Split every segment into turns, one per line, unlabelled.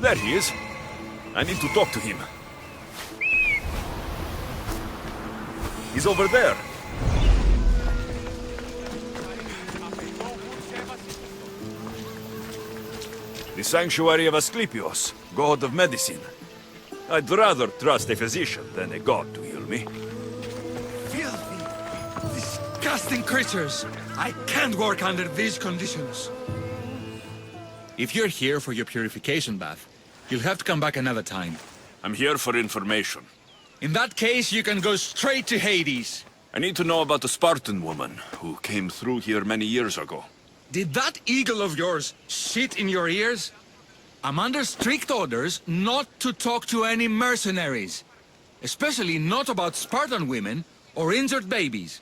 There he is. I need to talk to him. He's over there. The Sanctuary of Asclepios, god of medicine. I'd rather trust a physician than a god to heal me.
Filthy, disgusting creatures! I can't work under these conditions. If you're here for your purification bath, you'll have to come back another time.
I'm here for information.
In that case, you can go straight to Hades.
I need to know about the Spartan woman who came through here many years ago.
Did that eagle of yours shit in your ears? I'm under strict orders not to talk to any mercenaries. Especially not about Spartan women or injured babies.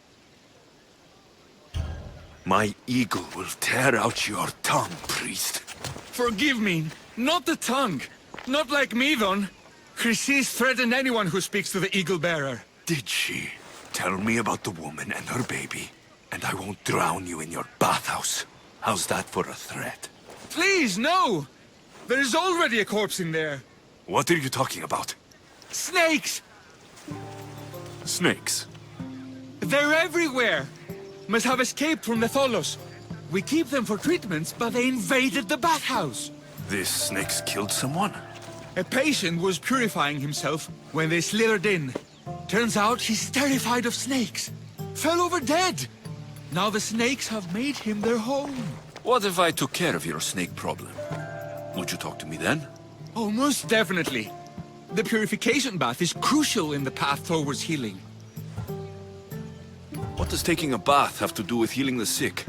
My eagle will tear out your tongue, priest.
Forgive me, not the tongue. Not like Medon. Chrysis threatened anyone who speaks to the eagle bearer.
Did she? Tell me about the woman and her baby, and I won't drown you in your bathhouse. How's that for a threat?
Please, no! There is already a corpse in there.
What are you talking about?
Snakes!
Snakes?
They're everywhere! Must have escaped from the Tholos. We keep them for treatments, but they invaded the bathhouse.
These snakes killed someone?
A patient was purifying himself when they slithered in. Turns out he's terrified of snakes. Fell over dead. Now the snakes have made him their home.
What if I took care of your snake problem? Would you talk to me then?
Oh, most definitely. The purification bath is crucial in the path towards healing.
What does taking a bath have to do with healing the sick?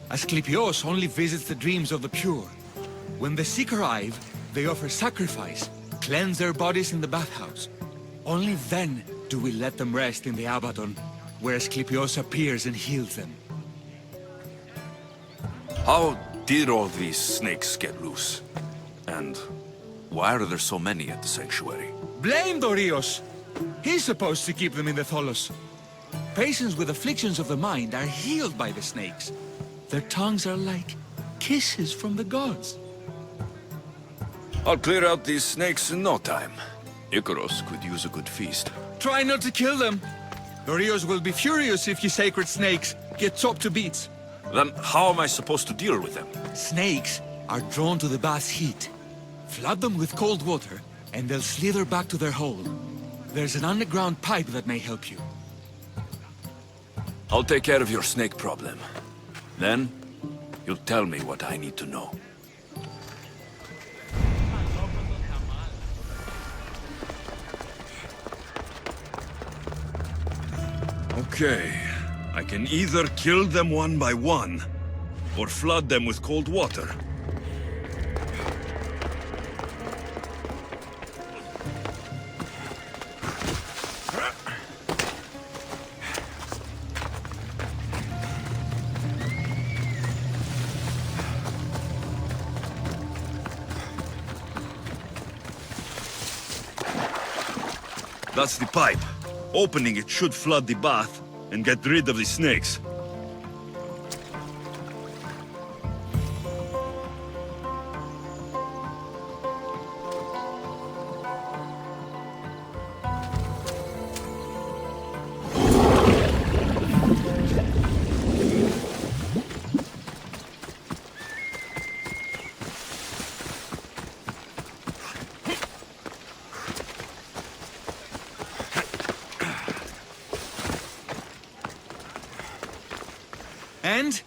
Asclepios only visits the dreams of the pure. When the sick arrive, they offer sacrifice, cleanse their bodies in the bathhouse. Only then do we let them rest in the Abaddon, where Asclepios appears and heals them.
How did all these snakes get loose? And why are there so many at the sanctuary?
Blame Dorios! He's supposed to keep them in the Tholos. Patients with afflictions of the mind are healed by the snakes. Their tongues are like kisses from the gods.
I'll clear out these snakes in no time. Icarus could use a good feast.
Try not to kill them. Dorios will be furious if you sacred snakes get chopped to bits.
Then how am I supposed to deal with them?
Snakes are drawn to the bath's heat. Flood them with cold water, and they'll slither back to their hole. There's an underground pipe that may help you.
I'll take care of your snake problem. Then, you'll tell me what I need to know. Okay. I can either kill them one by one, or flood them with cold water. That's the pipe. Opening it should flood the bath and get rid of the snakes.
And?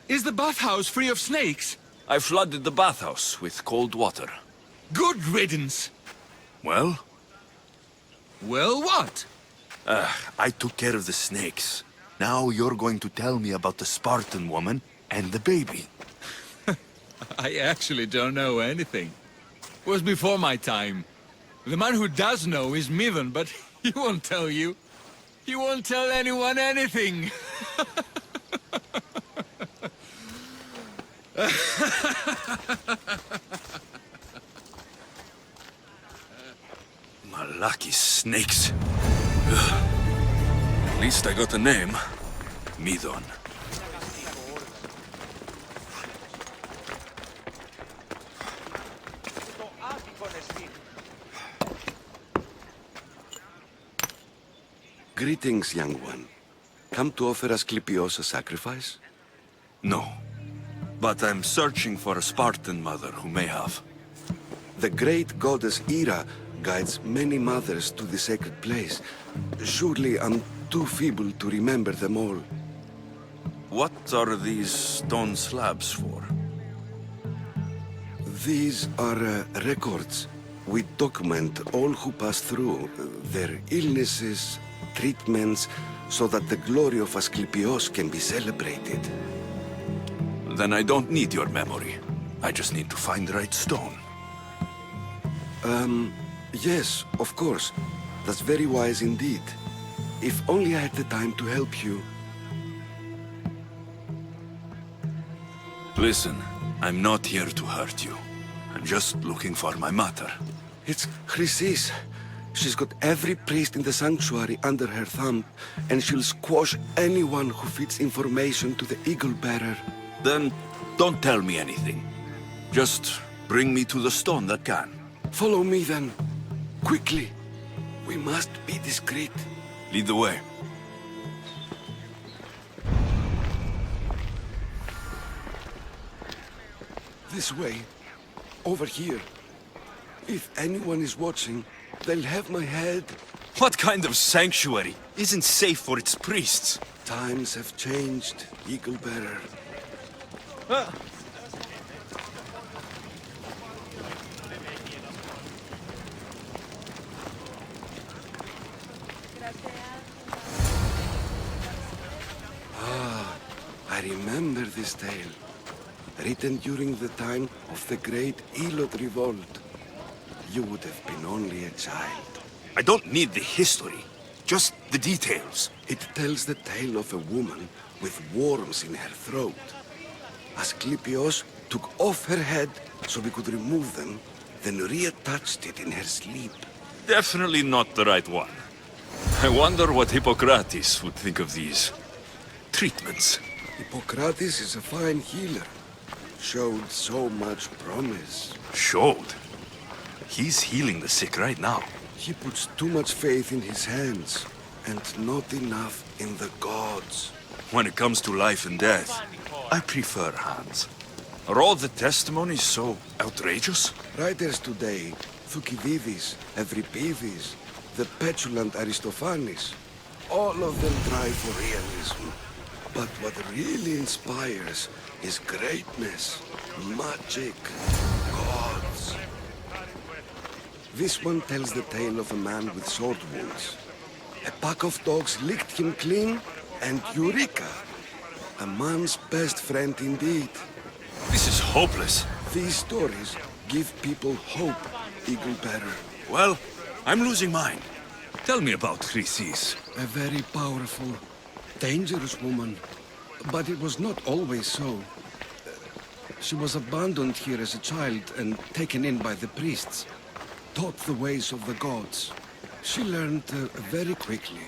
Is the bathhouse free of snakes?
I flooded the bathhouse with cold water.
Good riddance.
Well?
Well, what?
I took care of the snakes. Now you're going to tell me about the Spartan woman and the baby.
I actually don't know anything. It was before my time. The man who does know is Medon, but he won't tell you. He won't tell anyone anything.
Malaki snakes. Ugh. At least I got a name. Medon.
Greetings, young one. Come to offer Asklepios a sacrifice?
No. But I'm searching for a Spartan mother who may have.
The great goddess Hera guides many mothers to the sacred place. Surely I'm too feeble to remember them all.
What are these stone slabs for?
These are records. We document all who pass through, their illnesses, treatments, so that the glory of Asklepios can be celebrated.
Then I don't need your memory. I just need to find the right stone.
Yes, of course. That's very wise indeed. If only I had the time to help you.
Listen, I'm not here to hurt you. I'm just looking for my mother.
It's Chrysis. She's got every priest in the sanctuary under her thumb, and she'll squash anyone who feeds information to the Eagle Bearer.
Then don't tell me anything. Just bring me to the stone that can.
Follow me then. Quickly. We must be discreet.
Lead the way.
This way. Over here. If anyone is watching, they'll have my head.
What kind of sanctuary isn't safe for its priests?
Times have changed, Eagle Bearer. I remember this tale. Written during the time of the great Elot revolt. You would have been only a child.
I don't need the history, just the details.
It tells the tale of a woman with worms in her throat. Asklepios took off her head so we could remove them, then reattached it in her sleep.
Definitely not the right one. I wonder what Hippocrates would think of these treatments.
Hippocrates is a fine healer. Showed so much promise.
Showed? He's healing the sick right now.
He puts too much faith in his hands, and not enough in the gods.
When it comes to life and death, I prefer hands. Are all the testimonies so outrageous?
Writers today, Thucydides, Euripides, the petulant Aristophanes, all of them try for realism. But what really inspires is greatness, magic, gods. This one tells the tale of a man with sword wounds. A pack of dogs licked him clean, and Eureka! A man's best friend indeed.
This is hopeless.
These stories give people hope, Eagle Bearer.
Well, I'm losing mine. Tell me about Chrysis.
A very powerful, dangerous woman. But it was not always so. She was abandoned here as a child and taken in by the priests. Taught the ways of the gods. She learned very quickly.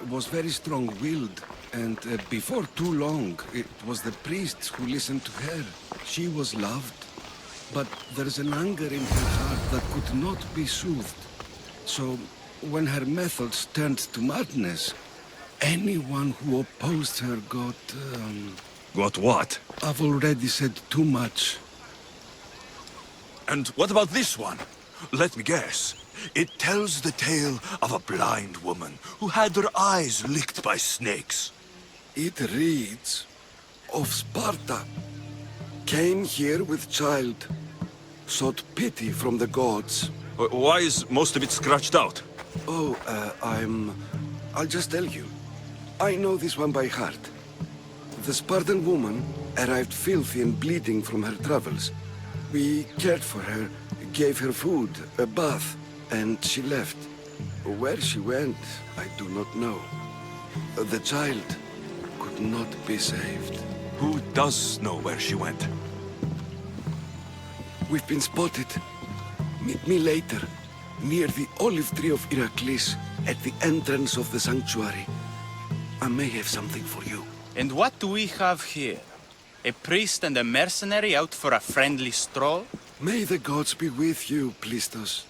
Was very strong-willed. And before too long, it was the priests who listened to her. She was loved. But there's an anger in her heart that could not be soothed. So, when her methods turned to madness, anyone who opposed her got...
Got what?
I've already said too much.
And what about this one? Let me guess. It tells the tale of a blind woman who had her eyes licked by snakes.
It reads of Sparta. Came here with child. Sought pity from the gods.
Why is most of it scratched out?
Oh, I'll just tell you. I know this one by heart. The Spartan woman arrived filthy and bleeding from her travels. We cared for her, gave her food, a bath, and she left. Where she went, I do not know. The child could not be saved.
Who does know where she went?
We've been spotted. Meet me later, near the olive tree of Heracles, at the entrance of the sanctuary. I may have something for you.
And what do we have here? A priest and a mercenary out for a friendly stroll?
May the gods be with you, Plistos.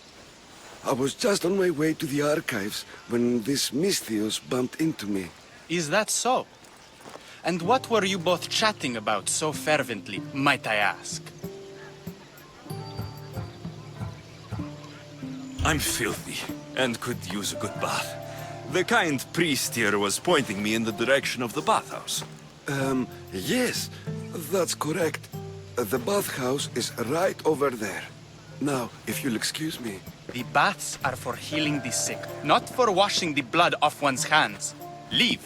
I was just on my way to the archives when this Misthios bumped into me.
Is that so? And what were you both chatting about so fervently, might I ask?
I'm filthy and could use a good bath. The kind priest here was pointing me in the direction of the bathhouse.
Yes, that's correct. The bathhouse is right over there. Now, if you'll excuse me.
The baths are for healing the sick, not for washing the blood off one's hands. Leave.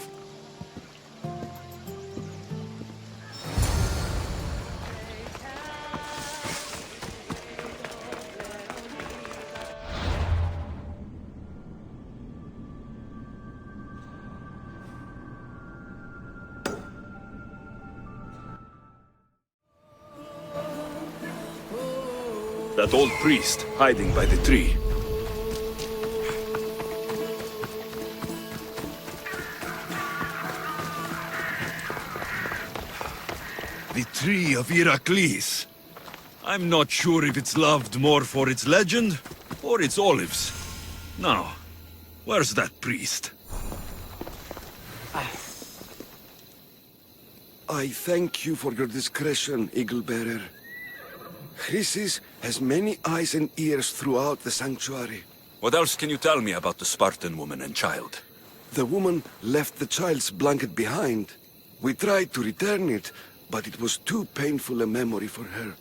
That old priest hiding by the tree. The tree of Heracles. I'm not sure if it's loved more for its legend or its olives. Now, where's that priest?
I thank you for your discretion, Eagle-bearer. Chrysis has many eyes and ears throughout the sanctuary.
What else can you tell me about the Spartan woman and child?
The woman left the child's blanket behind. We tried to return it, but it was too painful a memory for her.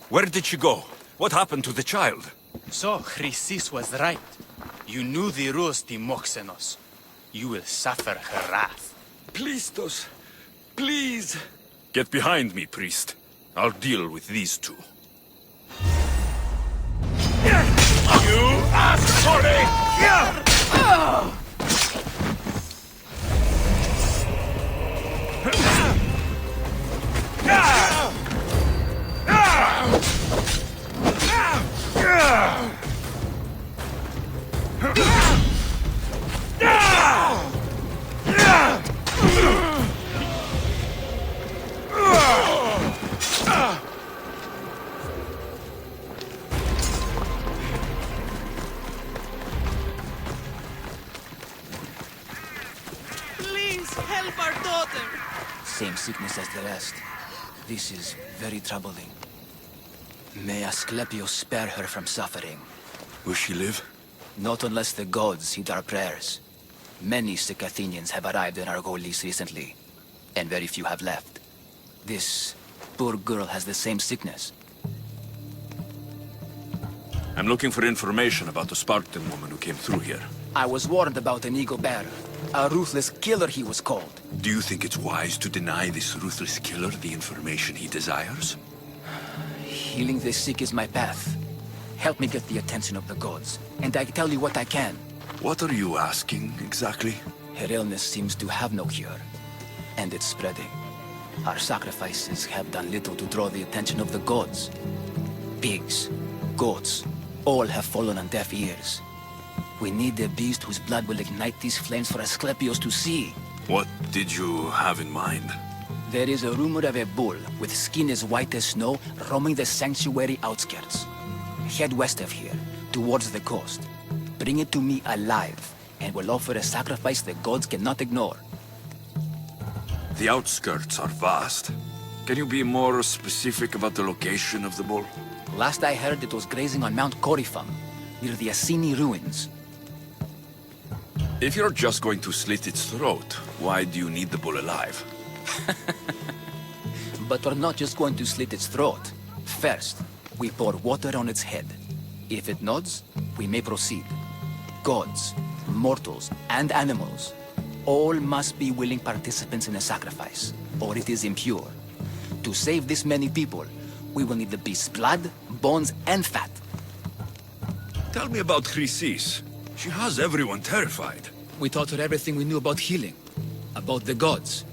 Where did she go? What happened to the child?
So, Chrysis was right. You knew the rules, Timoxenos. You will suffer her wrath.
Plistos, please.
Get behind me, priest. I'll deal with these two. You asked for it!
Please help our daughter.
Same sickness as the rest. This is very troubling. May Asclepios spare her from suffering.
Will she live?
Not unless the gods heed our prayers. Many sick Athenians have arrived in Argolis recently, and very few have left. This poor girl has the same sickness.
I'm looking for information about the Spartan woman who came through here.
I was warned about an eagle-bearer. A ruthless killer, he was called.
Do you think it's wise to deny this ruthless killer the information he desires?
Healing the sick is my path. Help me get the attention of the gods, and I tell you what I can.
What are you asking, exactly?
Her illness seems to have no cure, and it's spreading. Our sacrifices have done little to draw the attention of the gods. Pigs, goats, all have fallen on deaf ears. We need a beast whose blood will ignite these flames for Asclepios to see.
What did you have in mind?
There is a rumor of a bull with skin as white as snow roaming the sanctuary outskirts. Head west of here, towards the coast. Bring it to me alive, and we'll offer a sacrifice the gods cannot ignore.
The outskirts are vast. Can you be more specific about the location of the bull?
Last I heard, it was grazing on Mount Corifum, near the Assini ruins.
If you're just going to slit its throat, why do you need the bull alive?
But we're not just going to slit its throat. First, we pour water on its head. If it nods, we may proceed. Gods, mortals, and animals, all must be willing participants in a sacrifice, or it is impure. To save this many people, we will need the beast's blood, bones, and fat.
Tell me about Chrysis. She has everyone terrified.
We taught her everything we knew about healing, about the gods.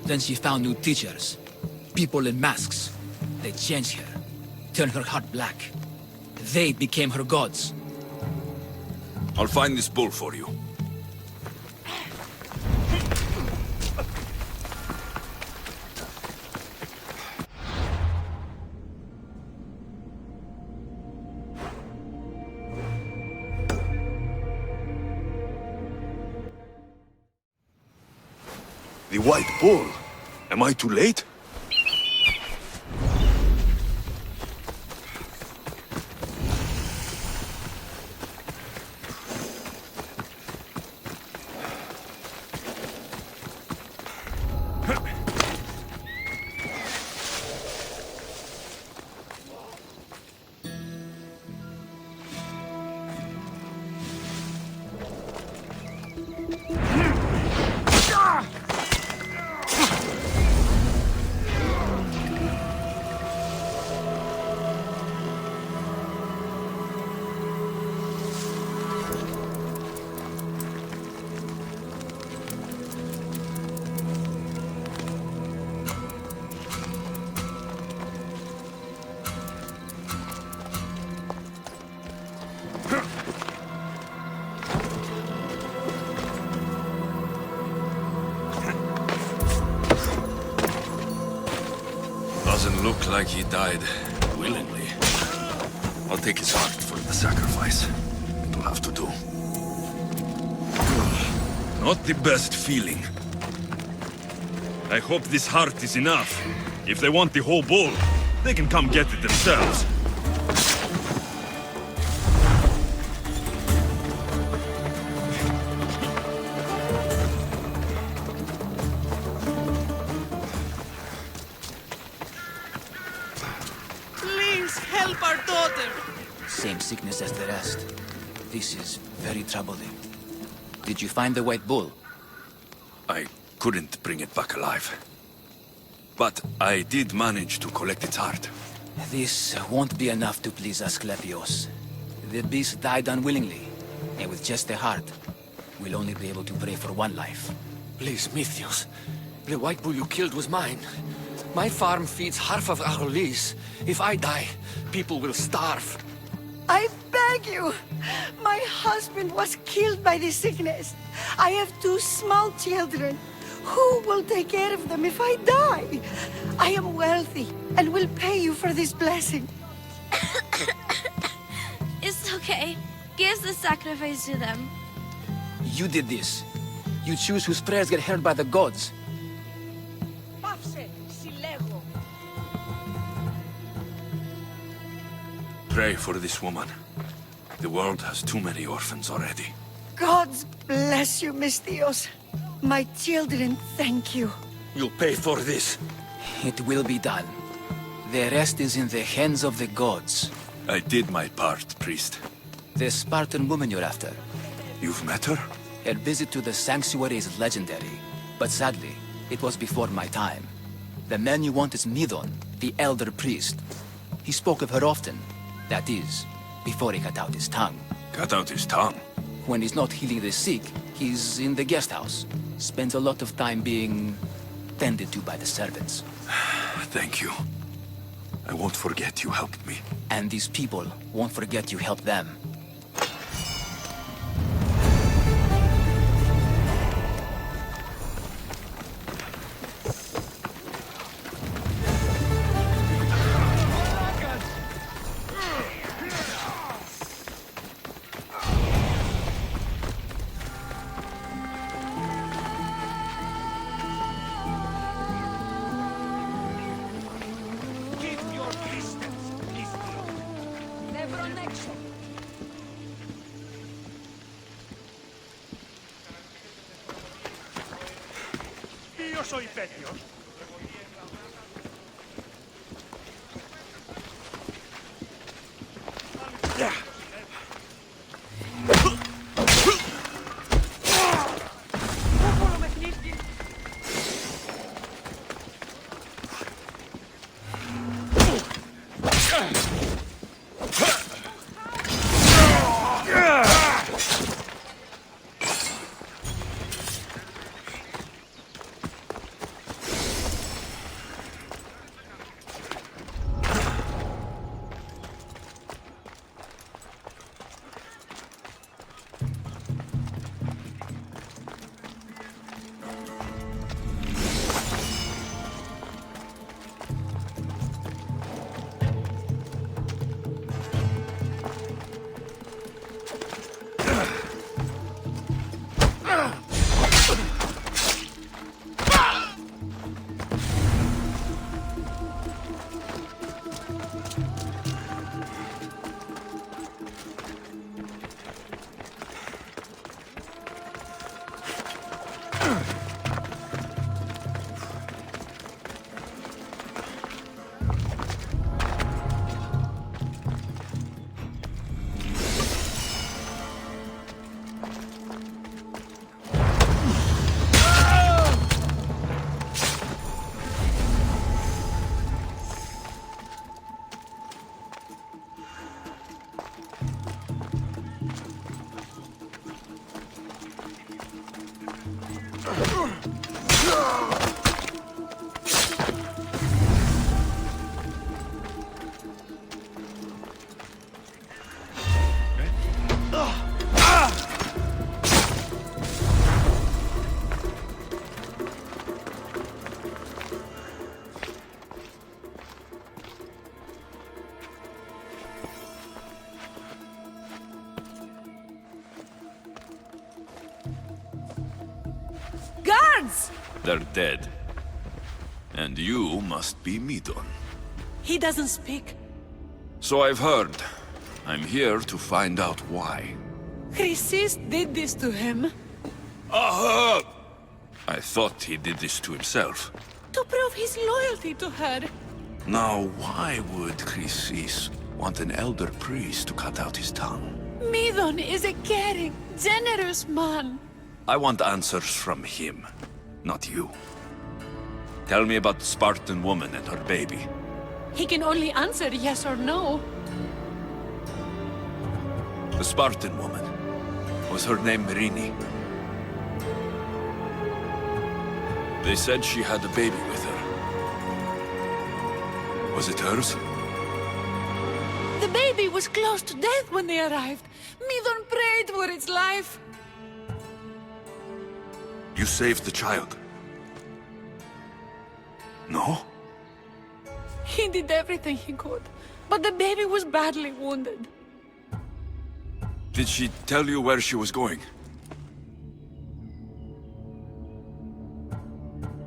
Then she found new teachers, people in masks. They changed her, turned her heart black. They became her gods.
I'll find this bull for you. The White Bull. Am I too late? Doesn't look like he died willingly. I'll take his heart for the sacrifice. It'll have to do. Not the best feeling. I hope this heart is enough. If they want the whole bull, they can come get it themselves.
Please help our daughter.
Same sickness as the rest. This is very troubling. Did you find the white bull?
I couldn't bring it back alive. But I did manage to collect its heart.
This won't be enough to please Asklepios. The beast died unwillingly, and with just the heart, we'll only be able to pray for one life.
Please, Mythios. The white bull you killed was mine. My farm feeds half of Arolis. If I die, people will starve.
I beg you! My husband was killed by this sickness. I have two small children. Who will take care of them if I die? I am wealthy and will pay you for this blessing.
It's okay. Give the sacrifice to them.
You did this. You choose whose prayers get heard by the gods.
Pray for this woman. The world has too many orphans already.
Gods bless you, Mystios. My children thank you.
You'll pay for this.
It will be done. The rest is in the hands of the gods.
I did my part, priest.
The Spartan woman you're after.
You've met her?
Her visit to the sanctuary is legendary, but sadly, it was before my time. The man you want is Midon, the elder priest. He spoke of her often. That is, before he cut out his tongue.
Cut out his tongue?
When he's not healing the sick, he's in the guest house. Spends a lot of time being tended to by the servants.
Thank you. I won't forget you helped me.
And these people won't forget you helped them.
Ποιος ο υπέτειος?
Guards!
They're dead. And you must be Midon.
He doesn't speak.
So I've heard. I'm here to find out why.
Chrysis did this to him.
Aha! I thought he did this to himself.
To prove his loyalty to her.
Now, why would Chrysis want an elder priest to cut out his tongue?
Midon is a caring, generous man.
I want answers from him, not you. Tell me about the Spartan woman and her baby.
He can only answer yes or no.
The Spartan woman. Was her name Merini? They said she had a baby with her. Was it hers?
The baby was close to death when they arrived. Midon prayed for its life.
You saved the child. No?
He did everything he could, but the baby was badly wounded.
Did she tell you where she was going?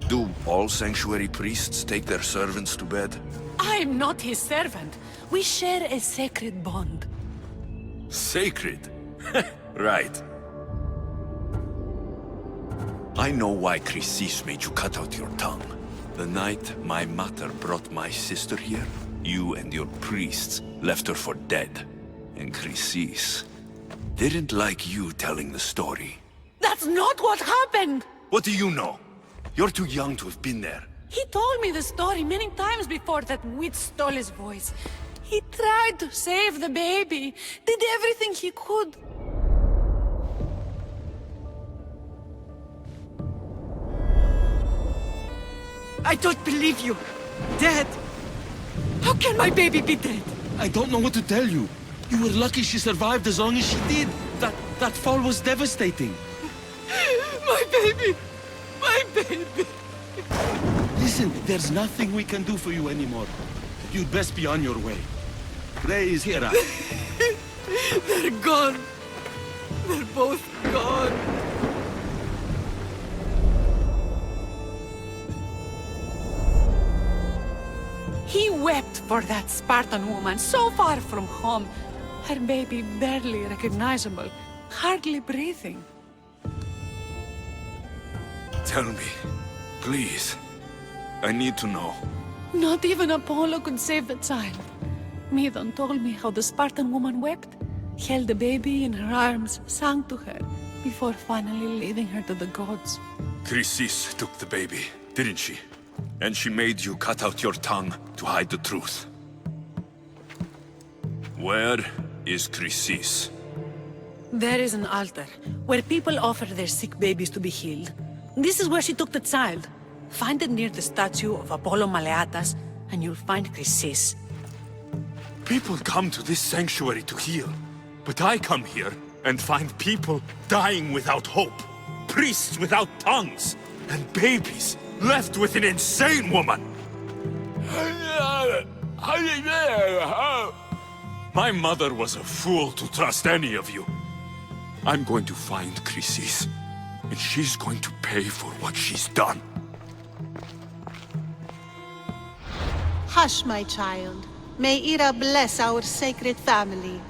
Do all sanctuary priests take their servants to bed?
I'm not his servant. We share a sacred bond.
Sacred? Right. I know why Chrysis made you cut out your tongue. The night my mother brought my sister here, you and your priests left her for dead. And Chrysis didn't like you telling the story.
That's not what happened!
What do you know? You're too young to have been there.
He told me the story many times before that witch stole his voice. He tried to save the baby, did everything he could. I don't believe you. Dead? How can my baby be dead?
I don't know what to tell you. You were lucky she survived as long as she did. That fall was devastating.
My baby! My baby!
Listen, there's nothing we can do for you anymore. You'd best be on your way. Praise Hera.
They're gone. They're both gone. He wept for that Spartan woman so far from home. Her baby barely recognizable, hardly breathing.
Tell me, please. I need to know.
Not even Apollo could save the child. Midon told me how the Spartan woman wept, held the baby in her arms, sang to her, before finally leading her to the gods.
Chrysis took the baby, didn't she? And she made you cut out your tongue to hide the truth. Where is Chrysis?
There is an altar, where people offer their sick babies to be healed. This is where she took the child. Find it near the statue of Apollo Maleatas, and you'll find Chrysis.
People come to this sanctuary to heal. But I come here and find people dying without hope. Priests without tongues. And babies left with an insane woman. My mother was a fool to trust any of you. I'm going to find Chrysis, and she's going to pay for what she's done.
Hush, my child. May Ira bless our sacred family.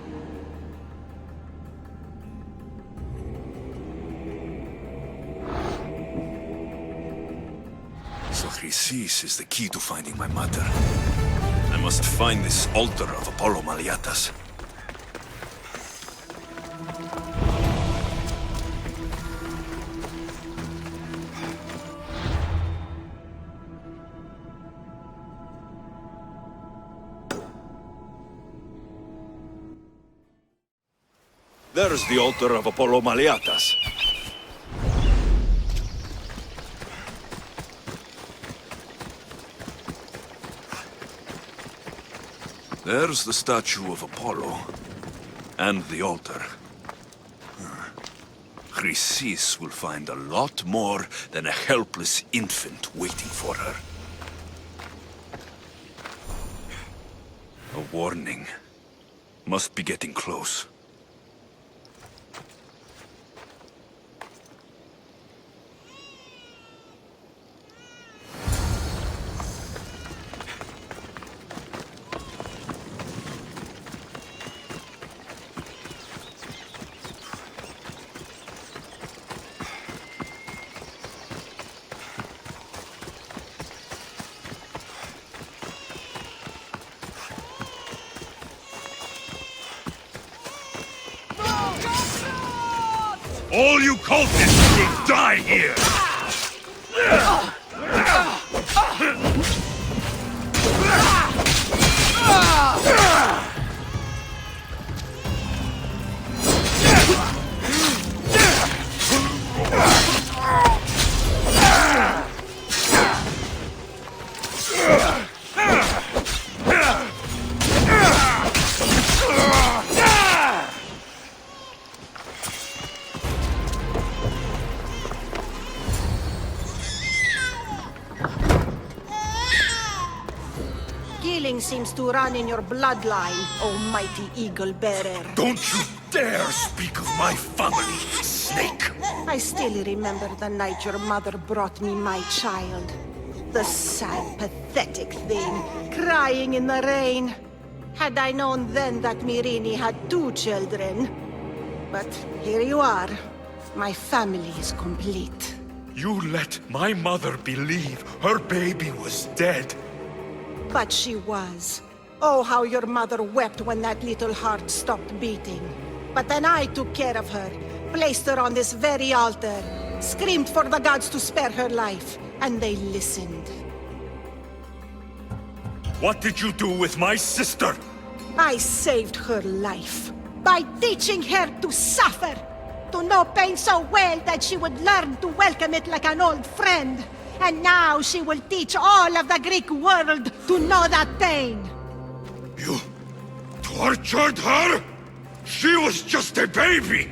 So Chrysis is the key to finding my mother. I must find this altar of Apollo Maleatas. There's the altar of Apollo Maleatas. There's the statue of Apollo. And the altar. Chrysis will find a lot more than a helpless infant waiting for her. A warning. Must be getting close.
All you cultists will die here!
Killing seems to run in your bloodline, oh mighty eagle bearer.
Don't you dare speak of my family, snake!
I still remember the night your mother brought me my child. The sad, pathetic thing, crying in the rain. Had I known then that Mirini had 2 children. But here you are. My family is complete.
You let my mother believe her baby was dead.
But she was. Oh, how your mother wept when that little heart stopped beating. But then I took care of her, placed her on this very altar, screamed for the gods to spare her life, and they listened.
What did you do with my sister?
I saved her life by teaching her to suffer, to know pain so well that she would learn to welcome it like an old friend. And now she will teach all of the Greek world to know that pain.
You tortured her? She was just a baby!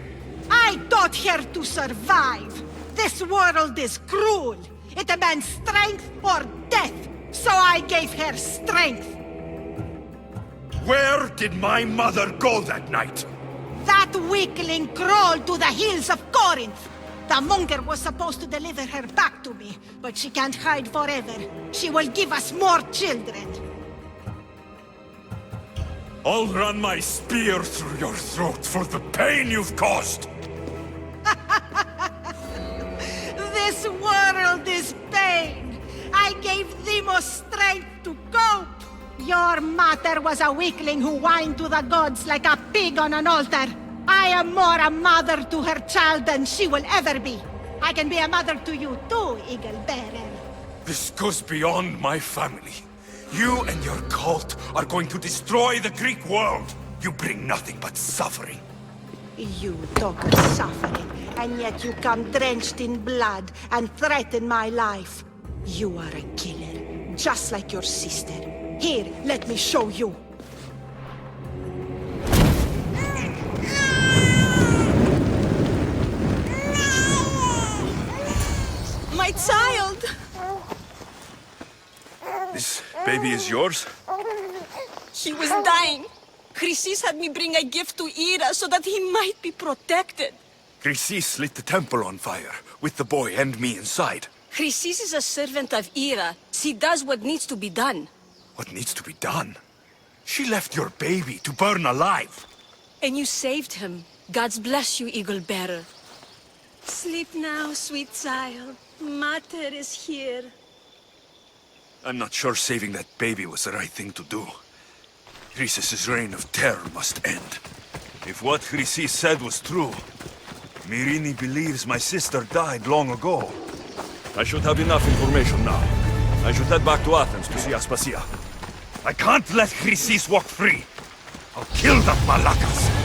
I taught her to survive. This world is cruel. It demands strength or death. So I gave her strength.
Where did my mother go that night?
That weakling crawled to the hills of Corinth. The monger was supposed to deliver her back to me, but she can't hide forever. She will give us more children.
I'll run my spear through your throat for the pain you've caused!
This world is pain. I gave Demos strength to cope. Your mother was a weakling who whined to the gods like a pig on an altar. I am more a mother to her child than she will ever be. I can be a mother to you too, Eagle Bearer.
This goes beyond my family. You and your cult are going to destroy the Greek world. You bring nothing but suffering.
You talk of suffering, and yet you come drenched in blood and threaten my life. You are a killer, just like your sister. Here, let me show you.
My child!
This baby is yours?
He was dying. Chrysis had me bring a gift to Ira so that he might be protected.
Chrysis lit the temple on fire, with the boy and me inside.
Chrysis is a servant of Ira. She does what needs to be done.
What needs to be done? She left your baby to burn alive.
And you saved him. God's bless you, Eagle Bearer. Sleep now, sweet child. Mater is here.
I'm not sure saving that baby was the right thing to do. Chrysis' reign of terror must end. If what Chrysis said was true, Mirini believes my sister died long ago. I should have enough information now. I should head back to Athens to see Aspasia. I can't let Chrysis walk free. I'll kill that Malakas.